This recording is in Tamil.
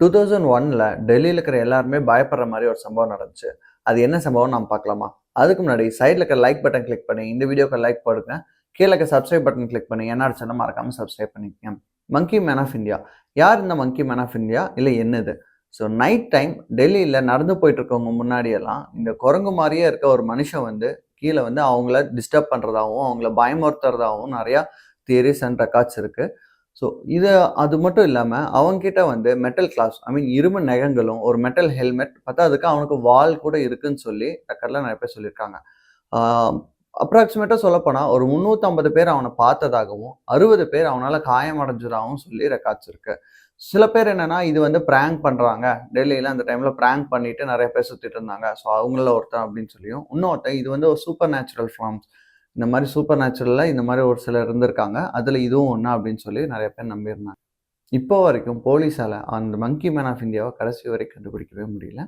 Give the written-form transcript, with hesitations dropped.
2001ல டெல்லியில இருக்கிற எல்லாருமே பயப்படுற மாதிரி ஒரு சம்பவம் நடந்துச்சு. அது என்ன சம்பவம்னு நம்ம பார்க்கலாமா? அதுக்கு முன்னாடி சைடுல இருக்கிற லைக் பட்டன் கிளிக் பண்ணி இந்த வீடியோக்கு லைக் போடுங்க. கீழ இருக்க சப்ஸ்கிரைப் பட்டன் கிளிக் பண்ணி என்ஆர் சேனல் மறக்காம சப்ஸ்கிரைப் பண்ணிக்கங்க. மங்கி மேன் ஆஃப் இந்தியா. யார் இந்த மங்கி மேன் ஆஃப் இந்தியா? இல்ல என்னது? ஸோ நைட் டைம் டெல்லியில நடந்து போயிட்டு இருக்கவங்க முன்னாடியெல்லாம் இந்த குரங்கு மாதிரியே இருக்க ஒரு மனுஷன் வந்து கீழ வந்து அவங்கள டிஸ்டர்ப் பண்றதாவும், அவங்கள பயமுறுத்துறதாவும் நெறைய தியரீஸ் அண்ட் ரெக்கார்ட்ஸ் இருக்கு. ஸோ அது மட்டும் இல்லாம அவன்கிட்ட வந்து மெட்டல் கிளாஸ் இரும்பு நகங்களும், ஒரு மெட்டல் ஹெல்மெட் பத்தாததுக்கு அவனுக்கு வால் கூட இருக்குன்னு சொல்லி ரெக்கார்ட்ல நெறைய பேர் சொல்லியிருக்காங்க. ஆ அப்ராக்ஸிமேட்டா சொல்லப்போனா ஒரு 350 பேர் அவன பார்த்ததாகவும், 60 பேர் அவனால காயமடைஞ்சதாகவும் சொல்லி ரெக்கார்ட்ஸ் இருக்கு. சில பேர் என்னன்னா, இது வந்து பிராங்க் பண்றாங்க. டெல்லியில அந்த டைம்ல பிராங்க் பண்ணிட்டு நெறைய பேர் சுத்திட்டு இருந்தாங்க. ஸோ அவங்கள்ல ஒருத்தன் அப்படின்னு சொல்லியும், இன்னொருத்தன் இது வந்து ஒரு சூப்பர் நேச்சுரல் ஃபார்ம்ஸ். இந்த மாரி சூப்பர் நேச்சுரல்ல இந்த மாரி ஒரு சிலர் இருந்திருக்காங்க. அதுல இதுவும் ஒண்ணு அப்படின்னு சொல்லி நெறைய பேர் நம்பியிருந்தாங்க. இப்போ வரைக்கும் போலீஸால அந்த மங்கி மேன் ஆஃப் இந்தியாவ கடைசி வரை கண்டுபிடிக்கவே முடியல.